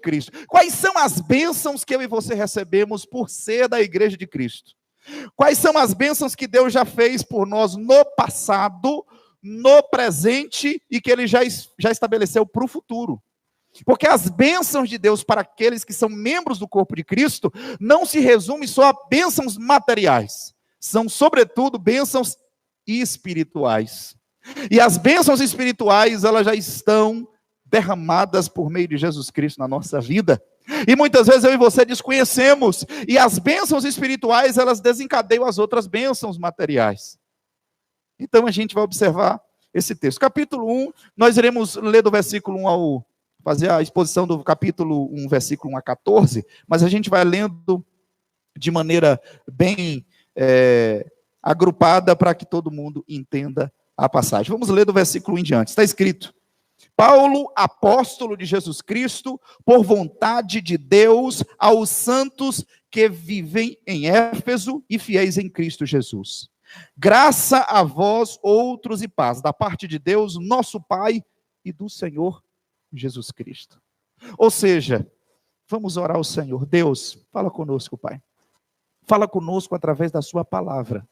Cristo. Quais são as bênçãos que eu e você recebemos por ser da igreja de Cristo? Quais são as bênçãos que Deus já fez por nós no passado, no presente e que Ele já estabeleceu para o futuro? Porque as bênçãos de Deus para aqueles que são membros do corpo de Cristo não se resume só a bênçãos materiais. São, sobretudo, bênçãos espirituais. E as bênçãos espirituais, elas já estão derramadas por meio de Jesus Cristo na nossa vida. E muitas vezes eu e você desconhecemos. E as bênçãos espirituais, elas desencadeiam as outras bênçãos materiais. Então a gente vai observar esse texto. Capítulo 1, nós iremos ler do versículo 1 ao... fazer a exposição do capítulo 1, versículo 1 a 14, mas a gente vai lendo de maneira bem agrupada para que todo mundo entenda a passagem. Vamos ler do versículo 1 em diante. Está escrito: Paulo, apóstolo de Jesus Cristo, por vontade de Deus, aos santos que vivem em Éfeso e fiéis em Cristo Jesus. Graça a vós, outros, e paz, da parte de Deus, nosso Pai, e do Senhor Jesus Cristo. Ou seja, vamos orar ao Senhor. Deus, fala conosco, Pai. Fala conosco através da sua palavra.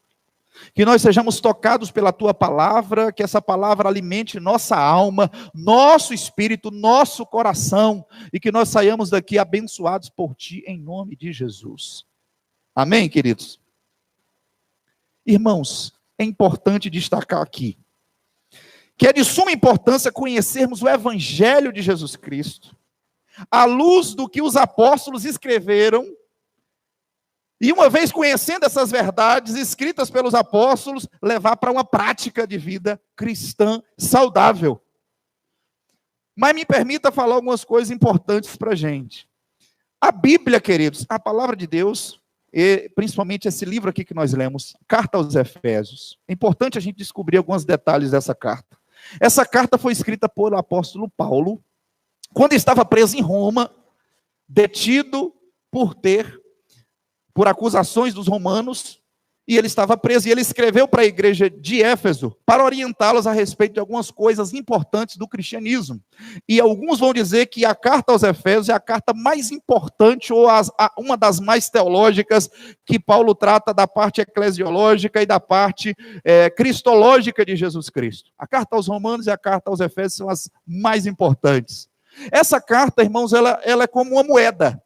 Que nós sejamos tocados pela tua palavra, que essa palavra alimente nossa alma, nosso espírito, nosso coração, e que nós saiamos daqui abençoados por ti, em nome de Jesus. Amém, queridos? Irmãos, é importante destacar aqui que é de suma importância conhecermos o Evangelho de Jesus Cristo, à luz do que os apóstolos escreveram, e uma vez conhecendo essas verdades escritas pelos apóstolos, levar para uma prática de vida cristã saudável. Mas me permita falar algumas coisas importantes para a gente. A Bíblia, queridos, a palavra de Deus, e principalmente esse livro aqui que nós lemos, Carta aos Efésios. É importante a gente descobrir alguns detalhes dessa carta. Essa carta foi escrita pelo apóstolo Paulo, quando estava preso em Roma, detido por acusações dos romanos, e ele estava preso, e ele escreveu para a igreja de Éfeso, para orientá-los a respeito de algumas coisas importantes do cristianismo. E alguns vão dizer que a carta aos Efésios é a carta mais importante, ou uma das mais teológicas, que Paulo trata da parte eclesiológica e da parte cristológica de Jesus Cristo. A carta aos Romanos e a carta aos Efésios são as mais importantes. Essa carta, irmãos, ela é como uma moeda.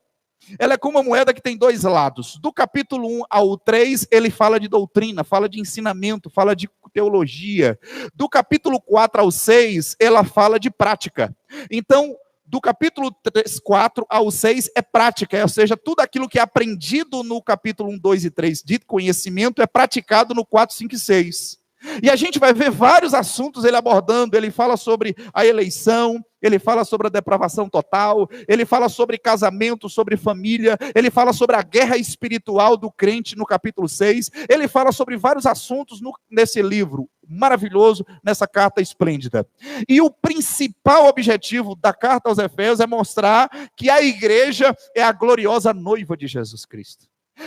Ela é como uma moeda que tem dois lados. Do capítulo 1 ao 3, ele fala de doutrina, fala de ensinamento, fala de teologia. Do capítulo 4 ao 6, ela fala de prática. Então, do capítulo 4 ao 6 é prática, ou seja, tudo aquilo que é aprendido no capítulo 1, 2 e 3 de conhecimento é praticado no 4, 5 e 6. E a gente vai ver vários assuntos ele abordando. Ele fala sobre a eleição, ele fala sobre a depravação total, ele fala sobre casamento, sobre família, ele fala sobre a guerra espiritual do crente no capítulo 6, ele fala sobre vários assuntos nesse livro maravilhoso, nessa carta esplêndida. E o principal objetivo da carta aos Efésios é mostrar que a igreja é a gloriosa noiva de Jesus Cristo.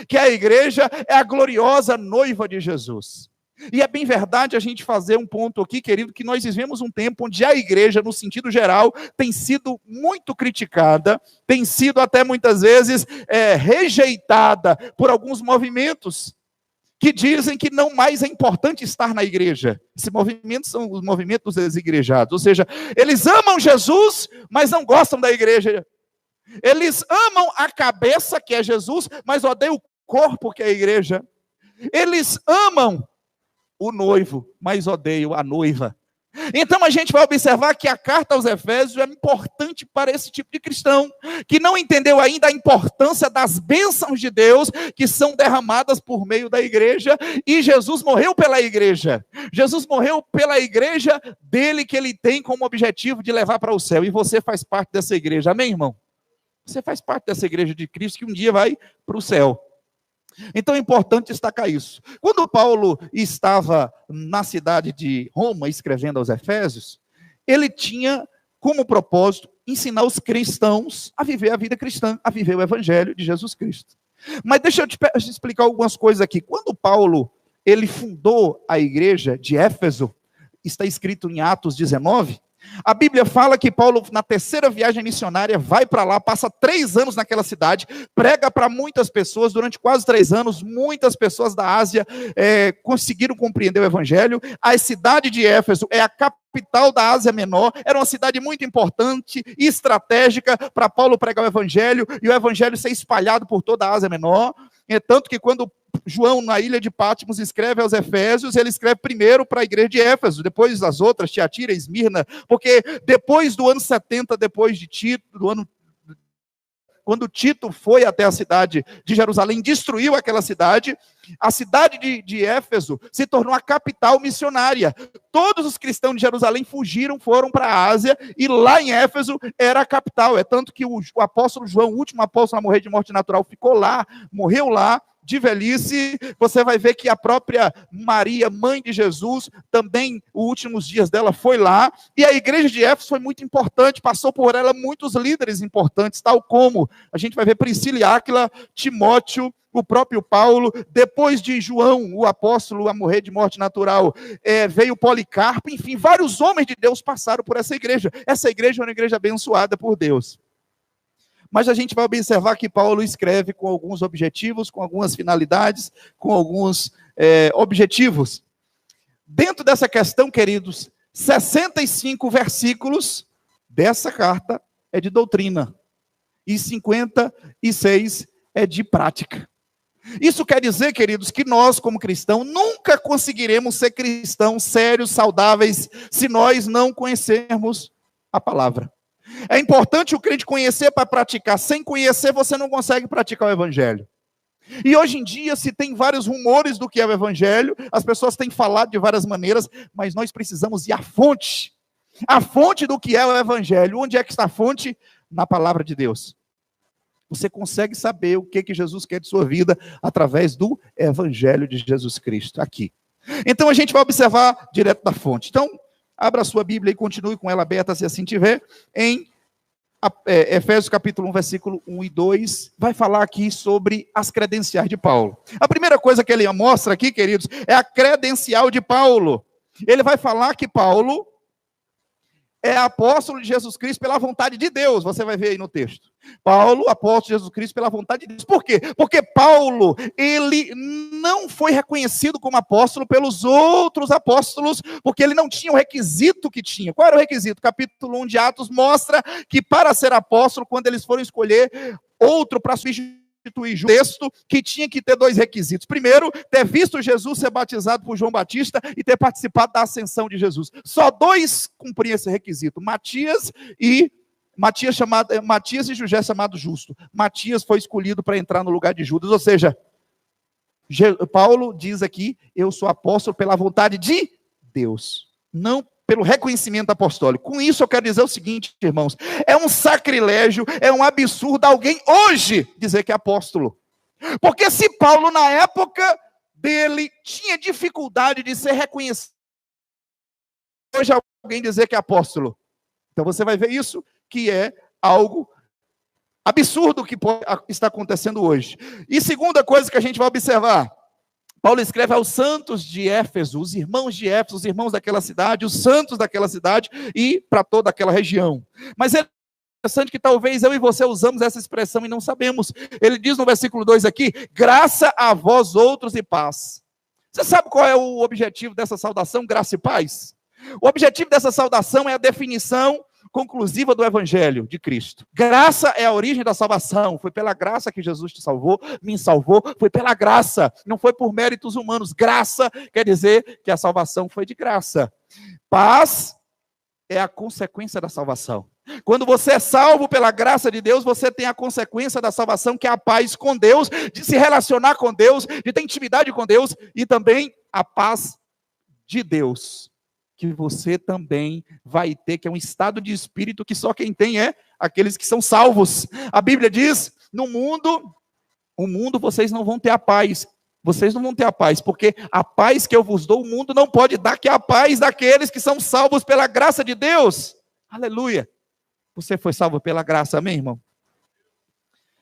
Que a igreja é a gloriosa noiva de Jesus. E é bem verdade a gente fazer um ponto aqui, querido, que nós vivemos um tempo onde a igreja, no sentido geral, tem sido muito criticada, tem sido até muitas vezes rejeitada por alguns movimentos que dizem que não mais é importante estar na igreja. Esses movimentos são os movimentos desigrejados, ou seja, eles amam Jesus, mas não gostam da igreja. Eles amam a cabeça, que é Jesus, mas odeiam o corpo, que é a igreja. Eles amam o noivo, mas odeio a noiva. Então a gente vai observar que a carta aos Efésios é importante para esse tipo de cristão, que não entendeu ainda a importância das bênçãos de Deus, que são derramadas por meio da igreja, e Jesus morreu pela igreja. Jesus morreu pela igreja dele, que ele tem como objetivo de levar para o céu, e você faz parte dessa igreja, amém, irmão? Você faz parte dessa igreja de Cristo, que um dia vai para o céu. Então é importante destacar isso. Quando Paulo estava na cidade de Roma, escrevendo aos Efésios, ele tinha como propósito ensinar os cristãos a viver a vida cristã, a viver o evangelho de Jesus Cristo. Mas deixa eu te explicar algumas coisas aqui. Quando Paulo ele fundou a igreja de Éfeso, está escrito em Atos 19, A Bíblia fala que Paulo, na terceira viagem missionária, vai para lá, passa 3 anos naquela cidade, prega para muitas pessoas, durante quase 3 anos, muitas pessoas da Ásia conseguiram compreender o Evangelho. A cidade de Éfeso é a capital da Ásia Menor, era uma cidade muito importante e estratégica para Paulo pregar o Evangelho, e o Evangelho ser espalhado por toda a Ásia Menor. Tanto que quando João, na ilha de Patmos, escreve aos Efésios, ele escreve primeiro para a igreja de Éfeso, depois as outras, Tiatira, Esmirna, porque depois do ano 70, depois de Tito, quando Tito foi até a cidade de Jerusalém, destruiu aquela cidade, a cidade de Éfeso se tornou a capital missionária. Todos os cristãos de Jerusalém fugiram, foram para a Ásia, e lá em Éfeso era a capital. É tanto que o apóstolo João, o último apóstolo a morrer de morte natural, ficou lá, morreu lá, de velhice. Você vai ver que a própria Maria, mãe de Jesus, também, os últimos dias dela foi lá, e a igreja de Éfeso foi muito importante, passou por ela muitos líderes importantes, tal como a gente vai ver Priscila e Áquila, Timóteo, o próprio Paulo. Depois de João, o apóstolo a morrer de morte natural, veio Policarpo. Enfim, vários homens de Deus passaram por essa igreja. Essa igreja é uma igreja abençoada por Deus. Mas a gente vai observar que Paulo escreve com alguns objetivos, com algumas finalidades, com alguns objetivos. Dentro dessa questão, queridos, 65 versículos dessa carta é de doutrina, e 56 é de prática. Isso quer dizer, queridos, que nós, como cristãos, nunca conseguiremos ser cristãos sérios, saudáveis, se nós não conhecermos a palavra. É importante o crente conhecer para praticar. Sem conhecer, você não consegue praticar o Evangelho. E hoje em dia se tem vários rumores do que é o Evangelho, as pessoas têm falado de várias maneiras, mas nós precisamos ir à fonte. A fonte do que é o Evangelho. Onde é que está a fonte? Na palavra de Deus. Você consegue saber o que Jesus quer de sua vida através do Evangelho de Jesus Cristo, aqui. Então a gente vai observar direto da fonte. Então, abra a sua Bíblia e continue com ela aberta, se assim tiver, em Efésios capítulo 1, versículo 1 e 2, vai falar aqui sobre as credenciais de Paulo. A primeira coisa que ele mostra aqui, queridos, é a credencial de Paulo. Ele vai falar que Paulo é apóstolo de Jesus Cristo pela vontade de Deus. Você vai ver aí no texto. Paulo, apóstolo de Jesus Cristo pela vontade de Deus. Por quê? Porque Paulo, ele não foi reconhecido como apóstolo pelos outros apóstolos, porque ele não tinha o requisito que tinha. Qual era o requisito? Capítulo 1 de Atos mostra que para ser apóstolo, quando eles foram escolher outro para substituir o texto, que tinha que ter 2 requisitos. Primeiro, ter visto Jesus ser batizado por João Batista e ter participado da ascensão de Jesus. Só 2 cumpriam esse requisito: Matias e José, chamado Justo. Matias foi escolhido para entrar no lugar de Judas. Ou seja, Paulo diz aqui: eu sou apóstolo pela vontade de Deus, não pelo reconhecimento apostólico. Com isso eu quero dizer o seguinte, irmãos: é um sacrilégio, é um absurdo alguém hoje dizer que é apóstolo. Porque se Paulo, na época dele, tinha dificuldade de ser reconhecido, hoje alguém dizer que é apóstolo. Então você vai ver isso, que é algo absurdo que está acontecendo hoje. E segunda coisa que a gente vai observar: Paulo escreve aos santos de Éfeso, os irmãos de Éfeso, os irmãos daquela cidade, os santos daquela cidade e para toda aquela região. Mas é interessante que talvez eu e você usamos essa expressão e não sabemos. Ele diz no versículo 2 aqui: graça a vós outros e paz. Você sabe qual é o objetivo dessa saudação, graça e paz? O objetivo dessa saudação é a definição conclusiva do Evangelho de Cristo. Graça é a origem da salvação. Foi pela graça que Jesus te salvou, me salvou. Foi pela graça, não foi por méritos humanos. Graça quer dizer que a salvação foi de graça. Paz é a consequência da salvação. Quando você é salvo pela graça de Deus, você tem a consequência da salvação, que é a paz com Deus, de se relacionar com Deus, de ter intimidade com Deus, e também a paz de Deus, que você também vai ter, que é um estado de espírito que só quem tem é aqueles que são salvos. A Bíblia diz: no mundo vocês não vão ter a paz. Vocês não vão ter a paz, porque a paz que eu vos dou, o mundo não pode dar, que é a paz daqueles que são salvos pela graça de Deus. Aleluia. Você foi salvo pela graça, amém, irmão?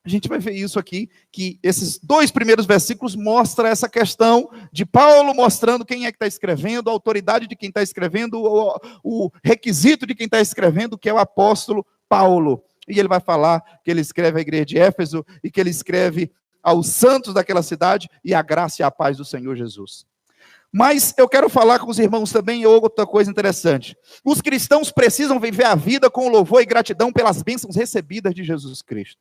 A gente vai ver isso aqui, que esses 2 primeiros versículos mostram essa questão de Paulo mostrando quem é que está escrevendo, a autoridade de quem está escrevendo, o requisito de quem está escrevendo, que é o apóstolo Paulo. E ele vai falar que ele escreve à igreja de Éfeso e que ele escreve aos santos daquela cidade e a graça e a paz do Senhor Jesus. Mas eu quero falar com os irmãos também outra coisa interessante. Os cristãos precisam viver a vida com louvor e gratidão pelas bênçãos recebidas de Jesus Cristo.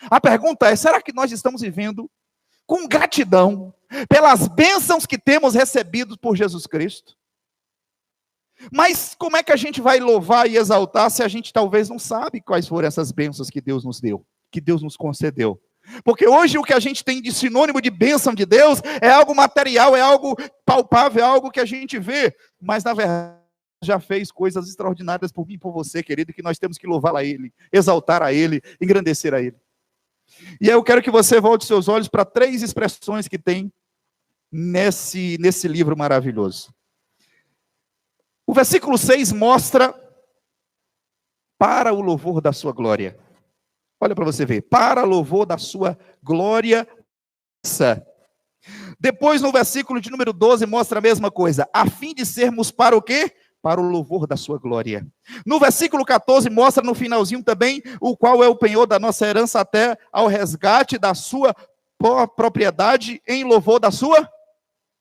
A pergunta é, será que nós estamos vivendo com gratidão pelas bênçãos que temos recebido por Jesus Cristo? Mas como é que a gente vai louvar e exaltar se a gente talvez não sabe quais foram essas bênçãos que Deus nos deu, que Deus nos concedeu? Porque hoje o que a gente tem de sinônimo de bênção de Deus é algo material, é algo palpável, é algo que a gente vê, mas na verdade já fez coisas extraordinárias por mim e por você, querido, que nós temos que louvar a Ele, exaltar a Ele, engrandecer a Ele. E eu quero que você volte seus olhos para 3 expressões que tem nesse livro maravilhoso. O versículo 6 mostra para o louvor da sua glória. Olha para você ver, para louvor da sua glória. Depois no versículo de número 12 mostra a mesma coisa, a fim de sermos para o quê? Para o louvor da sua glória. No versículo 14 mostra no finalzinho também o qual é o penhor da nossa herança até ao resgate da sua propriedade em louvor da sua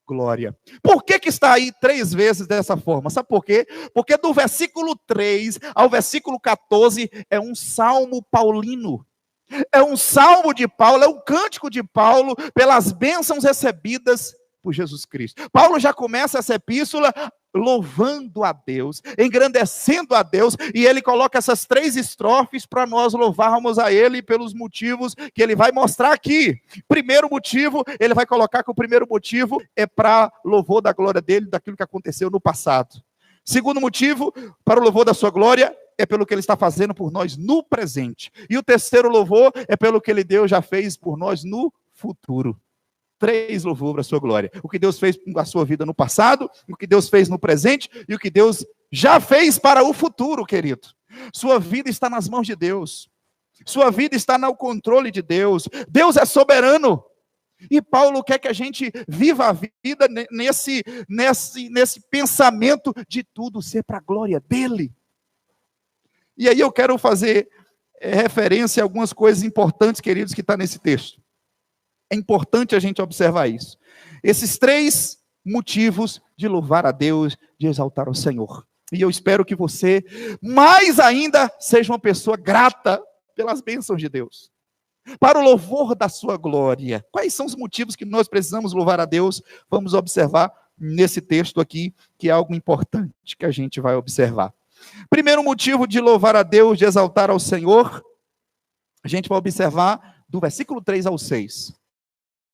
glória. Por que está aí 3 vezes dessa forma? Sabe por quê? Porque do versículo 3 ao versículo 14 é um salmo paulino. É um salmo de Paulo, é um cântico de Paulo pelas bênçãos recebidas por Jesus Cristo. Paulo já começa essa epístola louvando a Deus, engrandecendo a Deus, e ele coloca essas 3 estrofes para nós louvarmos a Ele pelos motivos que ele vai mostrar aqui. Primeiro motivo, ele vai colocar que o primeiro motivo é para louvor da glória dele, daquilo que aconteceu no passado. Segundo motivo, para o louvor da sua glória, é pelo que ele está fazendo por nós no presente. E o terceiro louvor é pelo que ele já fez por nós no futuro. 3 louvores à sua glória. O que Deus fez com a sua vida no passado, o que Deus fez no presente e o que Deus já fez para o futuro, querido. Sua vida está nas mãos de Deus. Sua vida está no controle de Deus. Deus é soberano. E Paulo quer que a gente viva a vida nesse pensamento de tudo ser para a glória dele. E aí eu quero fazer referência a algumas coisas importantes, queridos, que está nesse texto. É importante a gente observar isso. Esses 3 motivos de louvar a Deus, de exaltar o Senhor. E eu espero que você, mais ainda, seja uma pessoa grata pelas bênçãos de Deus. Para o louvor da sua glória. Quais são os motivos que nós precisamos louvar a Deus? Vamos observar nesse texto aqui, que é algo importante que a gente vai observar. Primeiro motivo de louvar a Deus, de exaltar ao Senhor, a gente vai observar do versículo 3 ao 6.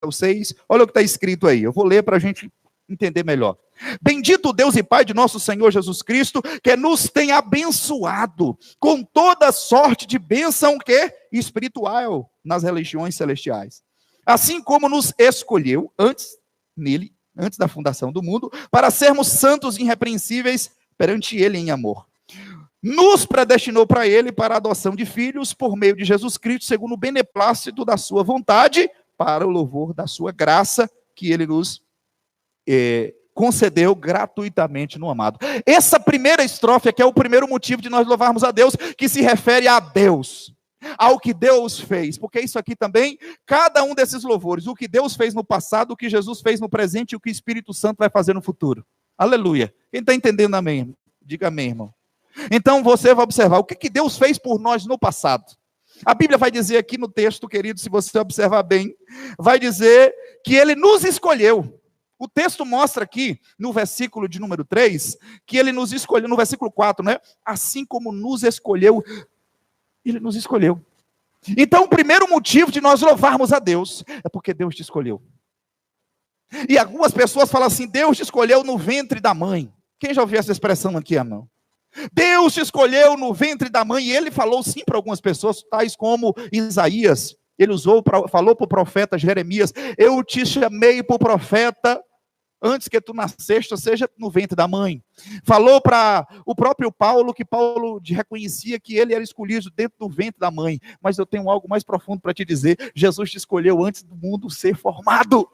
Ao 6, olha o que está escrito aí, eu vou ler para a gente entender melhor. Bendito Deus e Pai de nosso Senhor Jesus Cristo, que nos tem abençoado com toda sorte de bênção que espiritual nas religiões celestiais. Assim como nos escolheu antes da fundação do mundo, para sermos santos e irrepreensíveis perante Ele em amor. Nos predestinou para Ele para a adoção de filhos por meio de Jesus Cristo, segundo o beneplácito da sua vontade, para o louvor da sua graça, que Ele nos concedeu gratuitamente no amado. Essa primeira estrofe aqui é o primeiro motivo de nós louvarmos a Deus, que se refere a Deus, ao que Deus fez, porque isso aqui também, cada um desses louvores, o que Deus fez no passado, o que Jesus fez no presente e o que o Espírito Santo vai fazer no futuro. Aleluia. Quem está entendendo amém? Diga amém, irmão. Então você vai observar o que Deus fez por nós no passado. A Bíblia vai dizer aqui no texto, querido, se você observar bem, vai dizer que Ele nos escolheu. O texto mostra aqui, no versículo de número 3, que Ele nos escolheu, no versículo 4, né? Assim como nos escolheu, Ele nos escolheu. Então, o primeiro motivo de nós louvarmos a Deus é porque Deus te escolheu. E algumas pessoas falam assim, Deus te escolheu no ventre da mãe. Quem já ouviu essa expressão aqui, irmão? Deus te escolheu no ventre da mãe, e Ele falou sim para algumas pessoas, tais como Isaías. Ele falou para o profeta Jeremias, eu te chamei para o profeta antes que tu nasceste, ou seja, no ventre da mãe. Falou para o próprio Paulo, que Paulo reconhecia que ele era escolhido dentro do ventre da mãe. Mas eu tenho algo mais profundo para te dizer. Jesus te escolheu antes do mundo ser formado.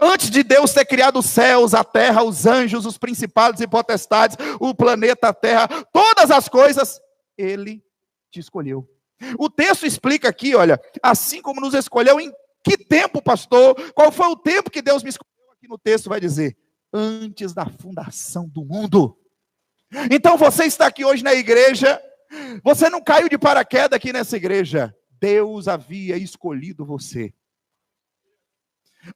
Antes de Deus ter criado os céus, a terra, os anjos, os principados e potestades, o planeta Terra, todas as coisas, Ele te escolheu. O texto explica aqui, olha, assim como nos escolheu em que tempo, pastor? Qual foi o tempo que Deus me escolheu? Aqui no texto vai dizer, antes da fundação do mundo. Então você está aqui hoje na igreja, você não caiu de paraquedas aqui nessa igreja. Deus havia escolhido você.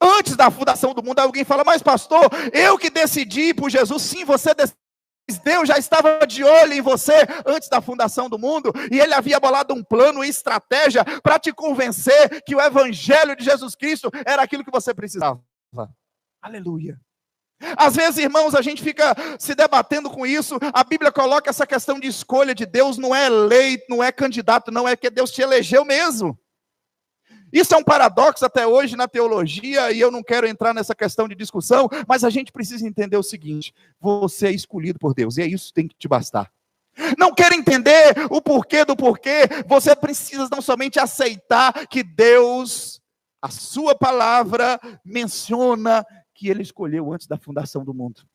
Antes da fundação do mundo, alguém fala, mas pastor, eu que decidi por Jesus. Sim, você decidiu. Deus já estava de olho em você antes da fundação do mundo, e Ele havia bolado um plano e estratégia para te convencer que o Evangelho de Jesus Cristo era aquilo que você precisava. Aleluia. Às vezes, irmãos, a gente fica se debatendo com isso. A Bíblia coloca essa questão de escolha de Deus, não é eleito, não é candidato, não é que Deus te elegeu mesmo. Isso é um paradoxo até hoje na teologia, e eu não quero entrar nessa questão de discussão, mas a gente precisa entender o seguinte: você é escolhido por Deus, e é isso que tem que te bastar. Não quer entender o porquê do porquê, você precisa não somente aceitar que Deus, a sua palavra, menciona que Ele escolheu antes da fundação do mundo.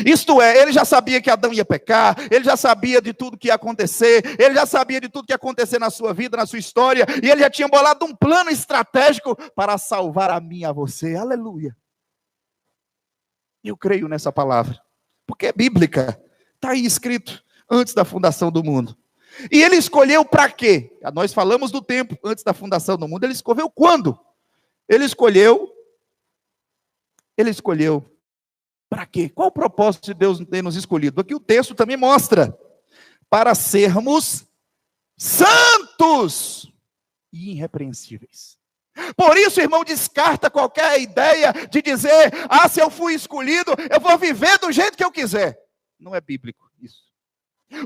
Isto é, ele já sabia que Adão ia pecar, ele já sabia de tudo que ia acontecer, ele já sabia de tudo que ia acontecer na sua vida, na sua história, e ele já tinha bolado um plano estratégico para salvar a mim e a você. Aleluia. Eu creio nessa palavra, porque é bíblica, está aí escrito, antes da fundação do mundo. E ele escolheu para quê? Nós falamos do tempo antes da fundação do mundo, ele escolheu quando? Ele escolheu para quê? Qual o propósito de Deus ter nos escolhido? Aqui o texto também mostra, para sermos santos e irrepreensíveis. Por isso, irmão, descarta qualquer ideia de dizer, se eu fui escolhido, eu vou viver do jeito que eu quiser. Não é bíblico isso.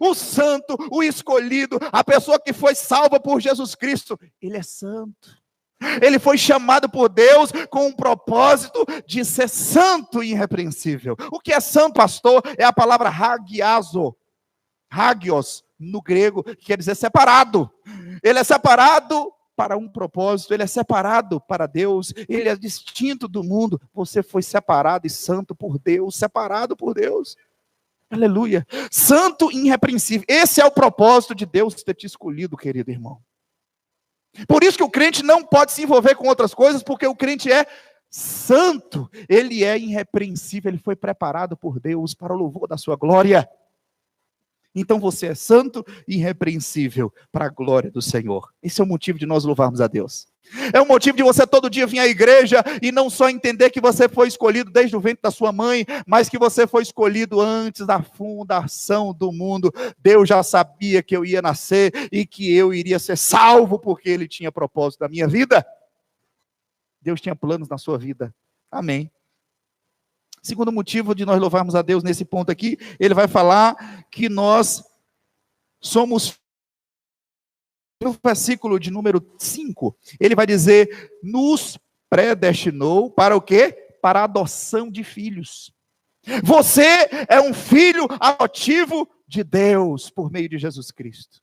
O santo, o escolhido, a pessoa que foi salva por Jesus Cristo, ele é santo. Ele foi chamado por Deus com um propósito de ser santo e irrepreensível. O que é santo, pastor? É a palavra hagiazo. Hagios, no grego, que quer dizer separado. Ele é separado para um propósito, ele é separado para Deus, ele é distinto do mundo. Você foi separado e santo por Deus, separado por Deus. Aleluia. Santo e irrepreensível. Esse é o propósito de Deus ter te escolhido, querido irmão. Por isso que o crente não pode se envolver com outras coisas, porque o crente é santo, ele é irrepreensível, ele foi preparado por Deus para o louvor da sua glória. Então você é santo e irrepreensível para a glória do Senhor. Esse é o motivo de nós louvarmos a Deus. É o motivo de você todo dia vir à igreja e não só entender que você foi escolhido desde o ventre da sua mãe, mas que você foi escolhido antes da fundação do mundo. Deus já sabia que eu ia nascer e que eu iria ser salvo, porque Ele tinha propósito da minha vida. Deus tinha planos na sua vida. Amém. Segundo motivo de nós louvarmos a Deus nesse ponto aqui, ele vai falar que nós somos, no versículo de número 5, ele vai dizer, nos predestinou para o quê? Para a adoção de filhos. Você é um filho adotivo de Deus por meio de Jesus Cristo.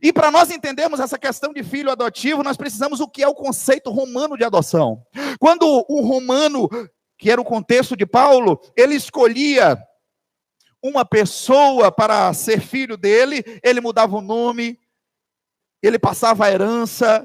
E para nós entendermos essa questão de filho adotivo, nós precisamos o que é o conceito romano de adoção. Quando o romano, que era o contexto de Paulo, ele escolhia uma pessoa para ser filho dele, ele mudava o nome, ele passava a herança,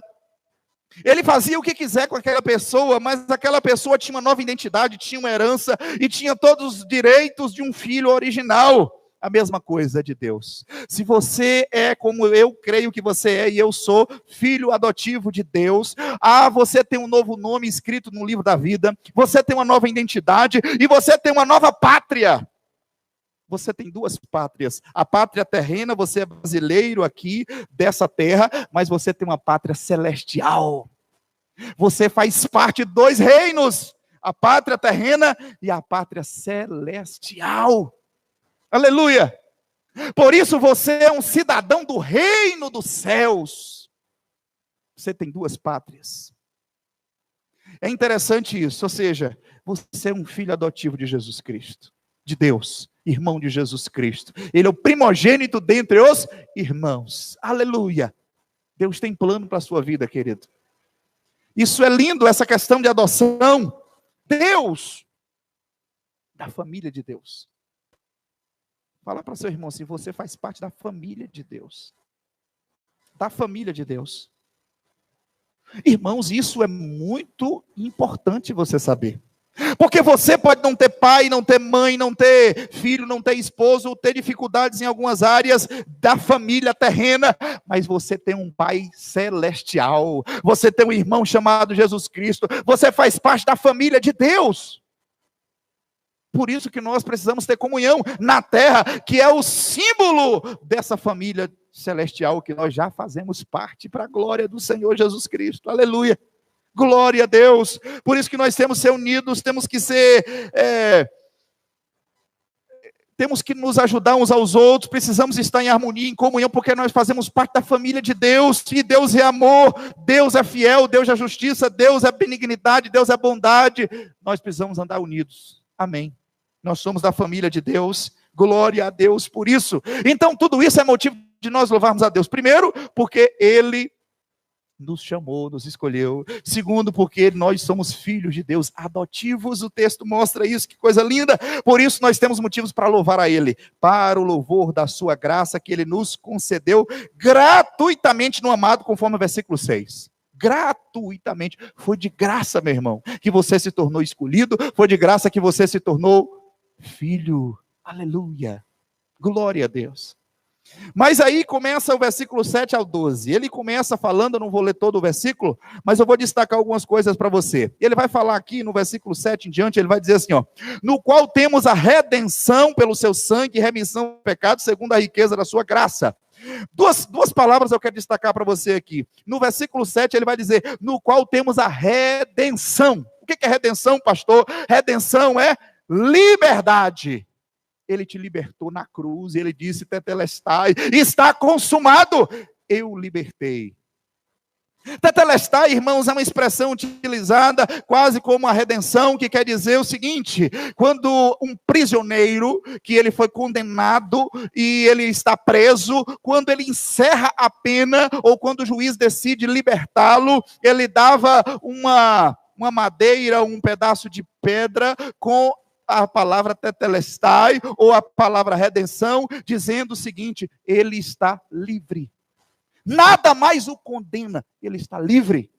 ele fazia o que quiser com aquela pessoa, mas aquela pessoa tinha uma nova identidade, tinha uma herança e tinha todos os direitos de um filho original. A mesma coisa de Deus. Se você é como eu creio que você é e eu sou, filho adotivo de Deus, você tem um novo nome escrito no livro da vida, você tem uma nova identidade e você tem uma nova pátria. Você tem duas pátrias. A pátria terrena, você é brasileiro aqui dessa terra, mas você tem uma pátria celestial. Você faz parte de dois reinos, a pátria terrena e a pátria celestial. Aleluia! Por isso você é um cidadão do reino dos céus. Você tem duas pátrias. É interessante isso, ou seja, você é um filho adotivo de Jesus Cristo, de Deus, irmão de Jesus Cristo. Ele é o primogênito dentre os irmãos. Aleluia! Deus tem plano para a sua vida, querido. Isso é lindo, essa questão de adoção. Deus, da família de Deus. Fala para seu irmão assim, você faz parte da família de Deus. Da família de Deus. Irmãos, isso é muito importante você saber. Porque você pode não ter pai, não ter mãe, não ter filho, não ter esposo, ou ter dificuldades em algumas áreas da família terrena, mas você tem um pai celestial, você tem um irmão chamado Jesus Cristo, você faz parte da família de Deus. Por isso que nós precisamos ter comunhão na terra, que é o símbolo dessa família celestial, que nós já fazemos parte para a glória do Senhor Jesus Cristo. Aleluia! Glória a Deus. Por isso que nós temos que ser unidos, temos que temos que nos ajudar uns aos outros, precisamos estar em harmonia, em comunhão, porque nós fazemos parte da família de Deus, e Deus é amor, Deus é fiel, Deus é justiça, Deus é benignidade, Deus é bondade. Nós precisamos andar unidos. Amém. Nós somos da família de Deus. Glória a Deus por isso. Então, tudo isso é motivo de nós louvarmos a Deus. Primeiro, porque Ele nos chamou, nos escolheu. Segundo, porque nós somos filhos de Deus, adotivos. O texto mostra isso, que coisa linda. Por isso nós temos motivos para louvar a Ele, para o louvor da sua graça que Ele nos concedeu gratuitamente no amado, conforme o versículo 6. Gratuitamente. Foi de graça, meu irmão, que você se tornou escolhido. Foi de graça que você se tornou filho. Aleluia. Glória a Deus. Mas aí começa o versículo 7 ao 12. Ele começa falando, eu não vou ler todo o versículo, mas eu vou destacar algumas coisas para você. Ele vai falar aqui no versículo 7 em diante, ele vai dizer assim, ó: no qual temos a redenção pelo seu sangue, remissão do pecado, segundo a riqueza da sua graça. Duas palavras eu quero destacar para você aqui. No versículo 7 ele vai dizer, no qual temos a redenção. O que é redenção, pastor? Redenção é liberdade. Ele te libertou na cruz, ele disse, tetelestai, está consumado, eu libertei. Tetelestai, irmãos, é uma expressão utilizada quase como a redenção, que quer dizer o seguinte: quando um prisioneiro, que ele foi condenado e ele está preso, quando ele encerra a pena, ou quando o juiz decide libertá-lo, ele dava uma madeira, um pedaço de pedra com a palavra tetelestai, ou a palavra redenção, dizendo o seguinte: ele está livre. Nada mais o condena, ele está livre.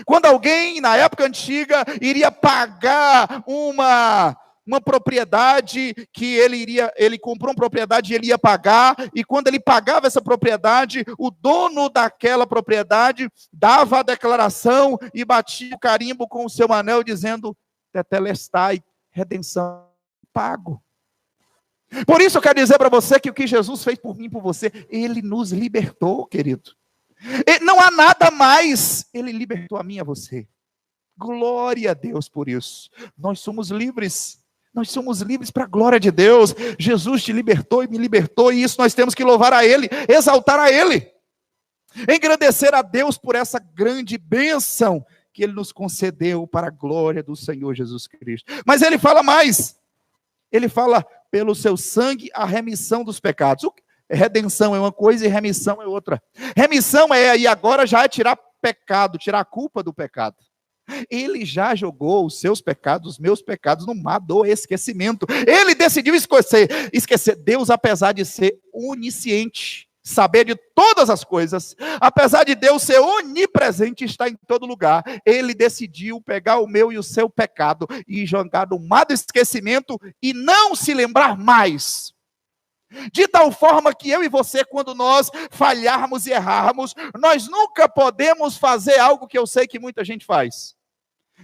Quando alguém, na época antiga, iria pagar uma propriedade, que ele comprou uma propriedade e ele ia pagar, e quando ele pagava essa propriedade, o dono daquela propriedade dava a declaração e batia o carimbo com o seu anel, dizendo: tetelestai, redenção, pago. Por isso eu quero dizer para você que o que Jesus fez por mim e por você, Ele nos libertou, querido. E não há nada mais, Ele libertou a mim e a você. Glória a Deus por isso. Nós somos livres. Nós somos livres para a glória de Deus. Jesus te libertou e me libertou, e isso nós temos que louvar a Ele, exaltar a Ele. Engrandecer a Deus por essa grande bênção que Ele nos concedeu para a glória do Senhor Jesus Cristo. Mas Ele fala mais. Ele fala, pelo seu sangue, a remissão dos pecados. Redenção é uma coisa e remissão é outra. Remissão e agora já é tirar pecado, tirar a culpa do pecado. Ele já jogou os seus pecados, os meus pecados, no mar do esquecimento. Ele decidiu esquecer. Deus, apesar de ser onisciente, saber de todas as coisas, apesar de Deus ser onipresente, estar em todo lugar, Ele decidiu pegar o meu e o seu pecado e jogar no mar do esquecimento e não se lembrar mais. De tal forma que eu e você, quando nós falharmos e errarmos, nós nunca podemos fazer algo que eu sei que muita gente faz.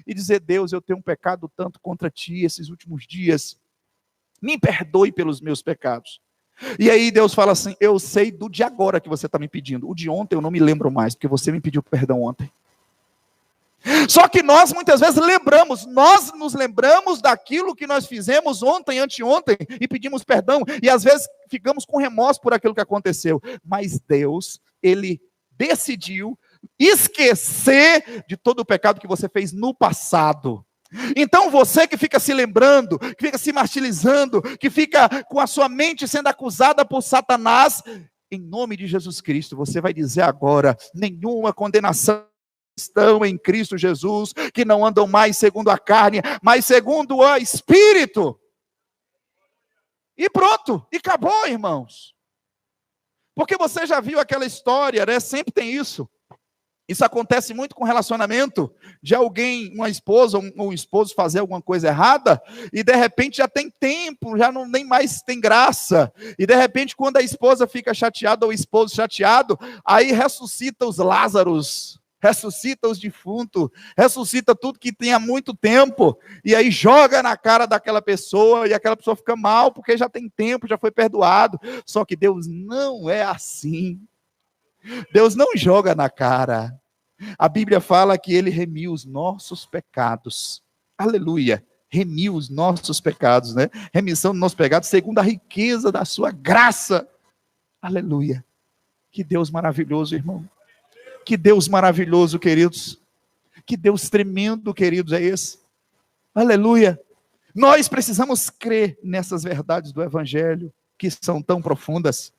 E dizer: Deus, eu tenho um pecado tanto contra ti esses últimos dias, me perdoe pelos meus pecados. E aí Deus fala assim: eu sei do de agora que você está me pedindo. O de ontem eu não me lembro mais, porque você me pediu perdão ontem. Só que nós muitas vezes nós nos lembramos daquilo que nós fizemos ontem, anteontem, e pedimos perdão, e às vezes ficamos com remorso por aquilo que aconteceu. Mas Deus, Ele decidiu Esquecer de todo o pecado que você fez no passado. Então você que fica se lembrando, que fica se martirizando, que fica com a sua mente sendo acusada por Satanás, em nome de Jesus Cristo, você vai dizer agora: nenhuma condenação estão em Cristo Jesus, que não andam mais segundo a carne, mas segundo o Espírito. E pronto, e acabou, irmãos. Porque você já viu aquela história, né? Sempre tem isso. Isso acontece muito com relacionamento, de alguém, uma esposa ou um esposo fazer alguma coisa errada, e de repente já tem tempo, já não nem mais tem graça, e de repente quando a esposa fica chateada ou o esposo chateado, aí ressuscita os Lázaros, ressuscita os defuntos, ressuscita tudo que tem há muito tempo, e aí joga na cara daquela pessoa, e aquela pessoa fica mal, porque já tem tempo, já foi perdoado. Só que Deus não é assim. Deus não joga na cara. A Bíblia fala que ele remiu os nossos pecados. Aleluia. Remiu os nossos pecados, né? Remissão dos nossos pecados segundo a riqueza da sua graça. Aleluia. Que Deus maravilhoso, irmão. Que Deus maravilhoso, queridos. Que Deus tremendo, queridos, é esse. Aleluia. Nós precisamos crer nessas verdades do Evangelho, que são tão profundas.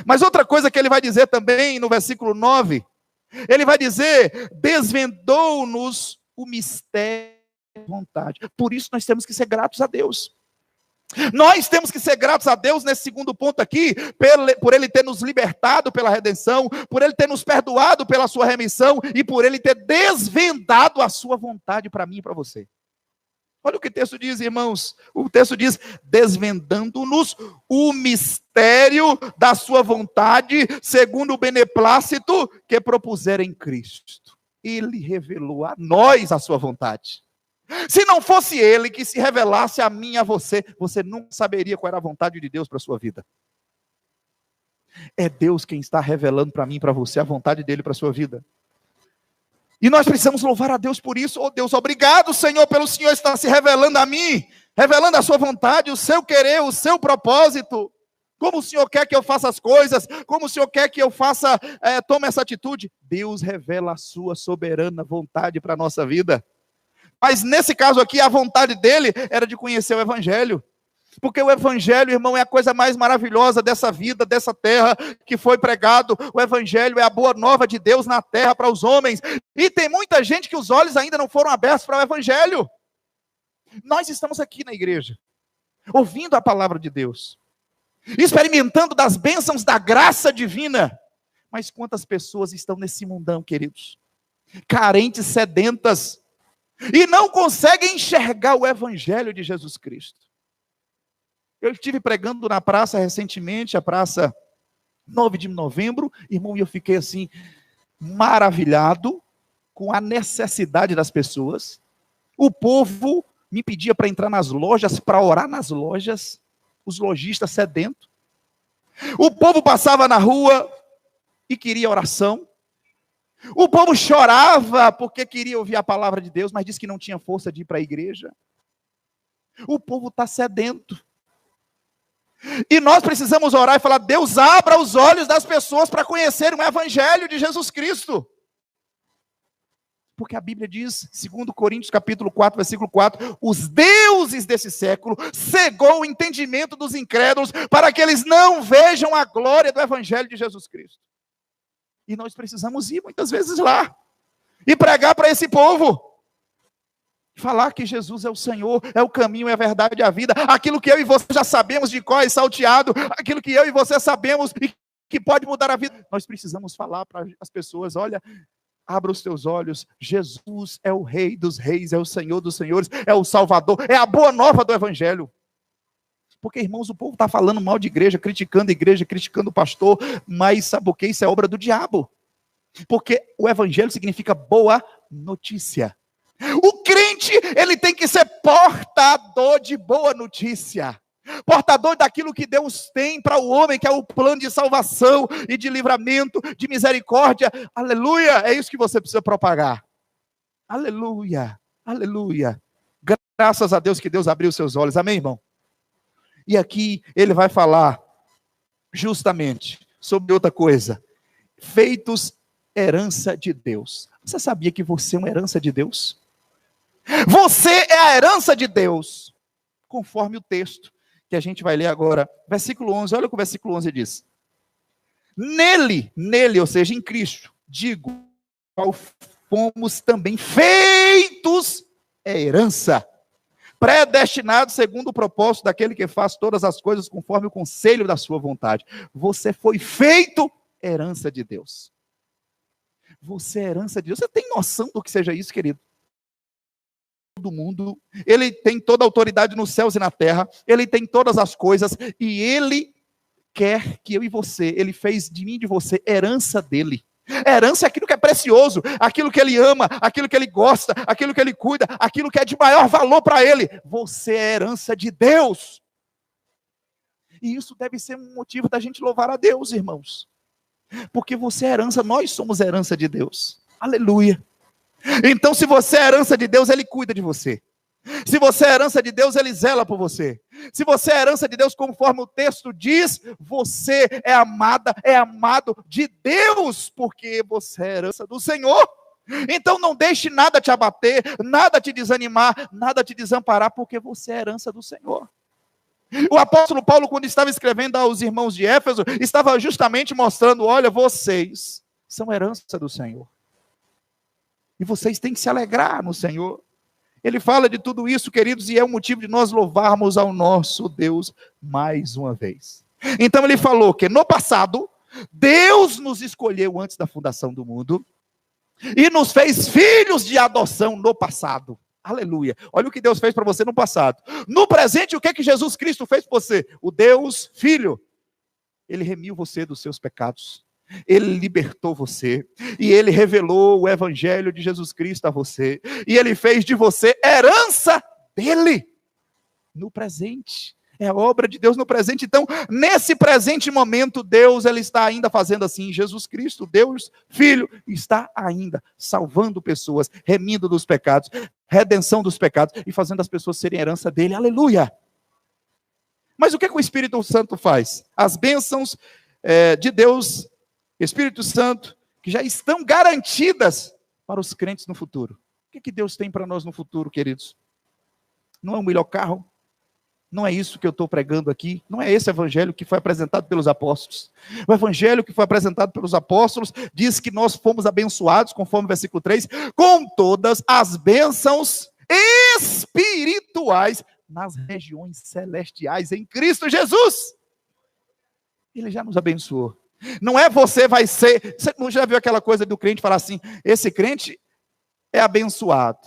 Mas outra coisa que ele vai dizer também no versículo 9, ele vai dizer: desvendou-nos o mistério da vontade. Por isso nós temos que ser gratos a Deus. Nós temos que ser gratos a Deus nesse segundo ponto aqui, por Ele ter nos libertado pela redenção, por Ele ter nos perdoado pela sua remissão e por Ele ter desvendado a sua vontade para mim e para você. Olha o que o texto diz, irmãos. O texto diz: desvendando-nos o mistério da sua vontade, segundo o beneplácito que propuseram em Cristo. Ele revelou a nós a sua vontade. Se não fosse Ele que se revelasse a mim e a você, você nunca saberia qual era a vontade de Deus para a sua vida. É Deus quem está revelando para mim e para você a vontade dEle para a sua vida. E nós precisamos louvar a Deus por isso. Oh Deus, obrigado, Senhor, pelo Senhor estar se revelando a mim, revelando a sua vontade, o seu querer, o seu propósito. Como o Senhor quer que eu faça as coisas, como o Senhor quer que eu faça, tome essa atitude. Deus revela a sua soberana vontade para a nossa vida. Mas nesse caso aqui, a vontade dele era de conhecer o Evangelho. Porque o Evangelho, irmão, é a coisa mais maravilhosa dessa vida, dessa terra que foi pregado. O Evangelho é a boa nova de Deus na terra para os homens. E tem muita gente que os olhos ainda não foram abertos para o Evangelho. Nós estamos aqui na igreja, ouvindo a palavra de Deus, experimentando das bênçãos da graça divina. Mas quantas pessoas estão nesse mundão, queridos? Carentes, sedentas, e não conseguem enxergar o Evangelho de Jesus Cristo. Eu estive pregando na praça recentemente, a praça 9 de novembro, irmão, e eu fiquei assim, maravilhado com a necessidade das pessoas. O povo me pedia para entrar nas lojas, para orar nas lojas, os lojistas sedentos. O povo passava na rua e queria oração. O povo chorava porque queria ouvir a palavra de Deus, mas disse que não tinha força de ir para a igreja. O povo está sedento. E nós precisamos orar e falar: Deus, abra os olhos das pessoas para conhecerem o Evangelho de Jesus Cristo. Porque a Bíblia diz, 2 Coríntios capítulo 4, versículo 4, os deuses desse século cegou o entendimento dos incrédulos para que eles não vejam a glória do Evangelho de Jesus Cristo. E nós precisamos ir muitas vezes lá e pregar para esse povo. Falar que Jesus é o Senhor, é o caminho, é a verdade e a vida. Aquilo que eu e você já sabemos de cor e salteado, aquilo que eu e você sabemos e que pode mudar a vida. Nós precisamos falar para as pessoas: olha, abra os teus olhos, Jesus é o Rei dos Reis, é o Senhor dos Senhores, é o Salvador, é a boa nova do Evangelho. Porque, irmãos, o povo está falando mal de igreja, criticando o pastor, mas sabe o que? Isso é obra do diabo. Porque o Evangelho significa boa notícia. O crente, ele tem que ser portador de boa notícia. Portador daquilo que Deus tem para o homem, que é o plano de salvação e de livramento, de misericórdia. Aleluia, é isso que você precisa propagar. Aleluia, aleluia. Graças a Deus que Deus abriu seus olhos, amém, irmão? E aqui ele vai falar justamente sobre outra coisa. Feitos herança de Deus. Você sabia que você é uma herança de Deus? Você é a herança de Deus, conforme o texto que a gente vai ler agora. Versículo 11, olha o que o versículo 11 diz. Nele, ou seja, em Cristo, digo, qual fomos também feitos herança, predestinado segundo o propósito daquele que faz todas as coisas conforme o conselho da sua vontade. Você foi feito herança de Deus. Você é herança de Deus. Você tem noção do que seja isso, querido? Do mundo, ele tem toda a autoridade nos céus e na terra, ele tem todas as coisas, e ele quer que eu e você, ele fez de mim e de você herança dele. Herança é aquilo que é precioso, aquilo que ele ama, aquilo que ele gosta, aquilo que ele cuida, aquilo que é de maior valor para ele. Você é herança de Deus. E isso deve ser um motivo da gente louvar a Deus, irmãos. Porque você é herança, nós somos herança de Deus. Aleluia. Então, se você é herança de Deus, ele cuida de você. Se você é herança de Deus, ele zela por você. Se você é herança de Deus, conforme o texto diz, você é amada, é amado de Deus, porque você é herança do Senhor. Então não deixe nada te abater, nada te desanimar, nada te desamparar, porque você é herança do Senhor. O apóstolo Paulo, quando estava escrevendo aos irmãos de Éfeso, estava justamente mostrando, olha, vocês são herança do Senhor. E vocês têm que se alegrar no Senhor. Ele fala de tudo isso, queridos, e é o motivo de nós louvarmos ao nosso Deus mais uma vez. Então ele falou que no passado, Deus nos escolheu antes da fundação do mundo e nos fez filhos de adoção no passado. Aleluia. Olha o que Deus fez para você no passado. No presente, o que é que Jesus Cristo fez para você? O Deus Filho. Ele remiu você dos seus pecados. Ele libertou você, e ele revelou o evangelho de Jesus Cristo a você, e ele fez de você herança dele, no presente, é a obra de Deus no presente. Então, nesse presente momento, Deus, ele está ainda fazendo assim, Jesus Cristo, Deus Filho, está ainda salvando pessoas, remindo dos pecados, redenção dos pecados, e fazendo as pessoas serem herança dele, aleluia. Mas o que o Espírito Santo faz? As bênçãos de Deus, Espírito Santo, que já estão garantidas para os crentes no futuro. O que Deus tem para nós no futuro, queridos? Não é um melhor carro? Não é isso que eu estou pregando aqui? Não é esse evangelho que foi apresentado pelos apóstolos? O evangelho que foi apresentado pelos apóstolos diz que nós fomos abençoados, conforme o versículo 3, com todas as bênçãos espirituais nas regiões celestiais em Cristo Jesus. Ele já nos abençoou. Não é você vai ser... Você não já viu aquela coisa do crente falar assim, esse crente é abençoado,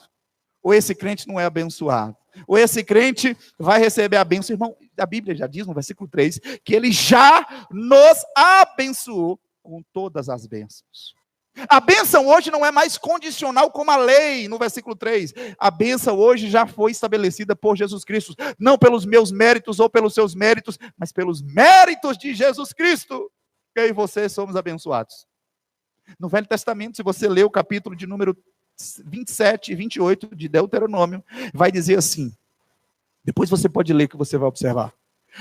ou esse crente não é abençoado, ou esse crente vai receber a bênção. Irmão, a Bíblia já diz no versículo 3, que ele já nos abençoou com todas as bênçãos. A bênção hoje não é mais condicional como a lei, no versículo 3. A bênção hoje já foi estabelecida por Jesus Cristo, não pelos meus méritos ou pelos seus méritos, mas pelos méritos de Jesus Cristo. Eu e você somos abençoados. No Velho Testamento, se você ler o capítulo de número 27 e 28 de Deuteronômio, vai dizer assim, depois você pode ler que você vai observar.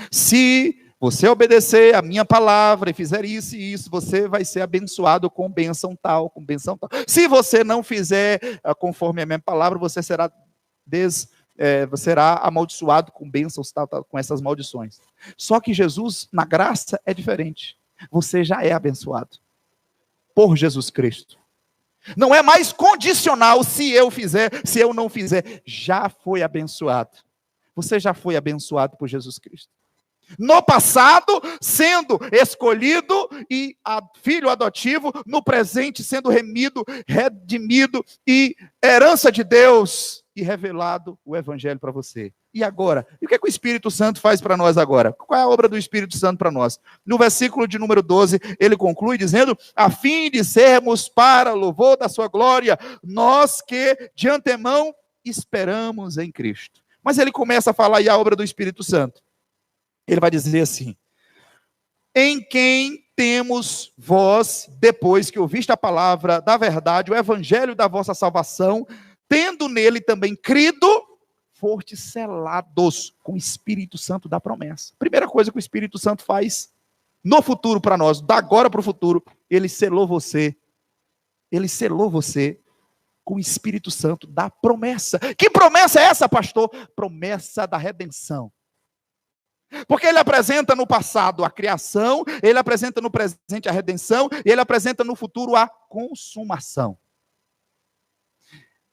Se você obedecer a minha palavra e fizer isso e isso, você vai ser abençoado com bênção tal, com bênção tal. Se você não fizer conforme a minha palavra, você será amaldiçoado com bênçãos tal, com essas maldições. Só que Jesus, na graça, é diferente. Você já é abençoado por Jesus Cristo. Não é mais condicional se eu fizer, se eu não fizer. Já foi abençoado. Você já foi abençoado por Jesus Cristo. No passado, sendo escolhido e filho adotivo, no presente, sendo remido, redimido e herança de Deus e revelado o evangelho para você. E agora? E o que é que o Espírito Santo faz para nós agora? Qual é a obra do Espírito Santo para nós? No versículo de número 12, ele conclui dizendo, a fim de sermos para louvor da sua glória, nós que de antemão esperamos em Cristo. Mas ele começa a falar aí a obra do Espírito Santo. Ele vai dizer assim, em quem temos vós, depois que ouviste a palavra da verdade, o evangelho da vossa salvação, tendo nele também crido, fortes selados com o Espírito Santo da promessa. Primeira coisa que o Espírito Santo faz no futuro para nós, da agora para o futuro, ele selou você Ele selou você com o Espírito Santo da promessa. Que promessa é essa, pastor? Promessa da redenção. Porque ele apresenta no passado a criação, ele apresenta no presente a redenção, e ele apresenta no futuro a consumação.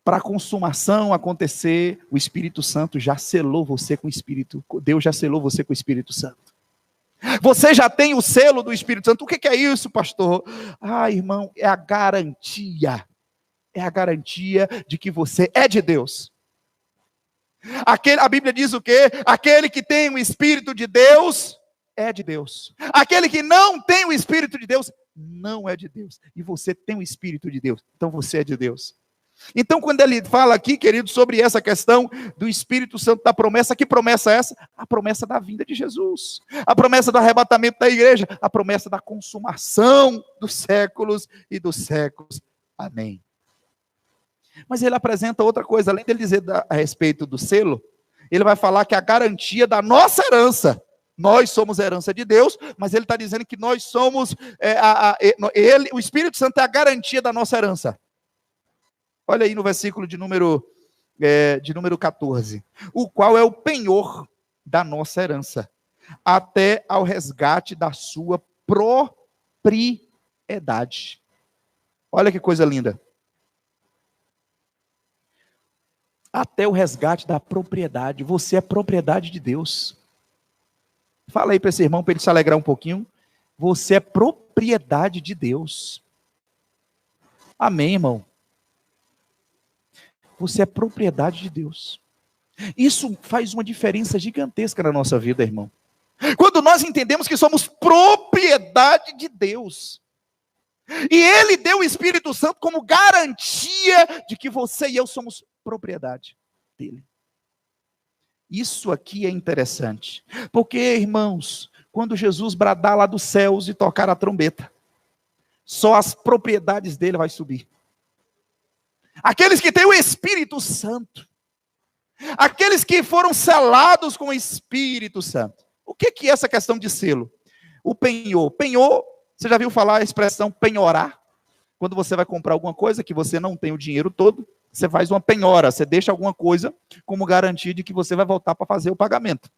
Para a consumação acontecer, o Espírito Santo já selou você com o Espírito, Deus já selou você com o Espírito Santo. Você já tem o selo do Espírito Santo. O que é isso, pastor? Irmão, é a garantia. É a garantia de que você é de Deus. A Bíblia diz o quê? Aquele que tem o Espírito de Deus é de Deus. Aquele que não tem o Espírito de Deus não é de Deus. E você tem o Espírito de Deus, então você é de Deus. Então, quando ele fala aqui, querido, sobre essa questão do Espírito Santo da promessa, que promessa é essa? A promessa da vinda de Jesus, a promessa do arrebatamento da igreja, a promessa da consumação dos séculos e dos séculos. Amém. Mas ele apresenta outra coisa, além de ele dizer a respeito do selo, ele vai falar que a garantia da nossa herança. Nós somos a herança de Deus, mas ele está dizendo que nós somos, o Espírito Santo é a garantia da nossa herança. Olha aí no versículo de número 14. O qual é o penhor da nossa herança, até ao resgate da sua propriedade. Olha que coisa linda. Até o resgate da propriedade. Você é propriedade de Deus. Fala aí para esse irmão, para ele se alegrar um pouquinho. Você é propriedade de Deus. Amém, irmão? Você é propriedade de Deus. Isso faz uma diferença gigantesca na nossa vida, irmão. Quando nós entendemos que somos propriedade de Deus. E Ele deu o Espírito Santo como garantia de que você e eu somos propriedade dele. Isso aqui é interessante. Porque, irmãos, quando Jesus bradar lá dos céus e tocar a trombeta, só as propriedades dele vai subir. Aqueles que têm o Espírito Santo. Aqueles que foram selados com o Espírito Santo. O que é essa questão de selo? O penhor. Penhor, você já viu falar a expressão penhorar? Quando você vai comprar alguma coisa que você não tem o dinheiro todo, você faz uma penhora, você deixa alguma coisa como garantia de que você vai voltar para fazer o pagamento.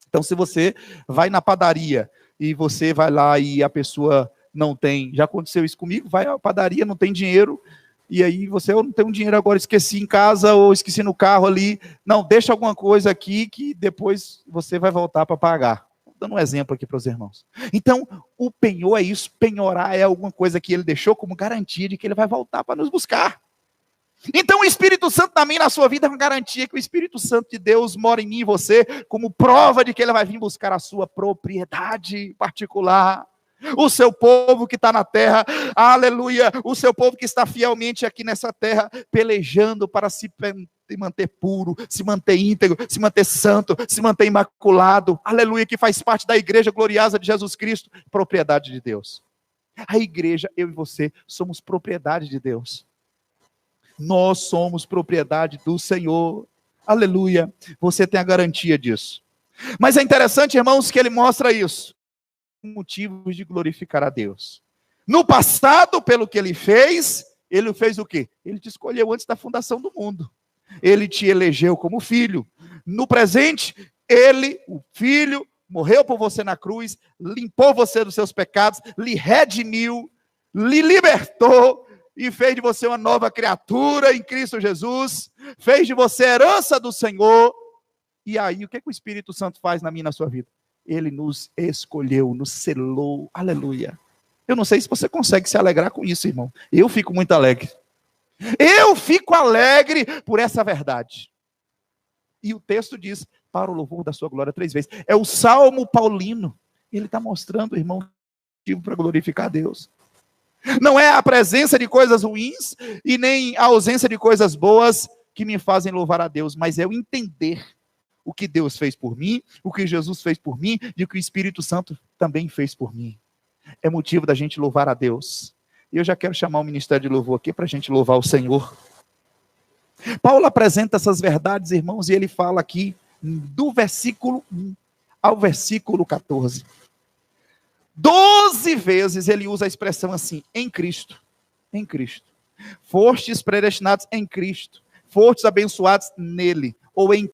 Então, se você vai na padaria e você vai lá e a pessoa não tem, já aconteceu isso comigo, vai à padaria, não tem dinheiro, e aí você, eu não tenho dinheiro agora, esqueci em casa ou esqueci no carro ali. Não, deixa alguma coisa aqui que depois você vai voltar para pagar. Dando um exemplo aqui para os irmãos. Então, o penhor é isso, penhorar é alguma coisa que ele deixou como garantia de que ele vai voltar para nos buscar. Então, o Espírito Santo também na sua vida é uma garantia que o Espírito Santo de Deus mora em mim e você, como prova de que ele vai vir buscar a sua propriedade particular. O seu povo que está na terra, aleluia, o seu povo que está fielmente aqui nessa terra, pelejando para se manter puro, se manter íntegro, se manter santo, se manter imaculado, aleluia, que faz parte da igreja gloriosa de Jesus Cristo, propriedade de Deus. A igreja, eu e você, somos propriedade de Deus. Nós somos propriedade do Senhor, aleluia, você tem a garantia disso. Mas é interessante, irmãos, que ele mostra isso. Motivos de glorificar a Deus. No passado, pelo que ele fez o quê? Ele te escolheu antes da fundação do mundo. Ele te elegeu como filho. No presente, ele, o filho, morreu por você na cruz, limpou você dos seus pecados, lhe redimiu, lhe libertou e fez de você uma nova criatura em Cristo Jesus, fez de você herança do Senhor. E aí, o que o Espírito Santo faz na minha e na sua vida? Ele nos escolheu, nos selou, aleluia. Eu não sei se você consegue se alegrar com isso, irmão. Eu fico muito alegre. Eu fico alegre por essa verdade. E o texto diz, para o louvor da sua glória 3 vezes. É o Salmo Paulino. Ele está mostrando, irmão, motivo para glorificar a Deus. Não é a presença de coisas ruins e nem a ausência de coisas boas que me fazem louvar a Deus, mas é o entender o que Deus fez por mim, o que Jesus fez por mim e o que o Espírito Santo também fez por mim. É motivo da gente louvar a Deus. E eu já quero chamar o Ministério de Louvor aqui para a gente louvar o Senhor. Paulo apresenta essas verdades, irmãos, e ele fala aqui do versículo 1 ao versículo 14. 12 vezes ele usa a expressão assim, em Cristo, em Cristo. Fostes predestinados em Cristo, fostes abençoados nele, ou em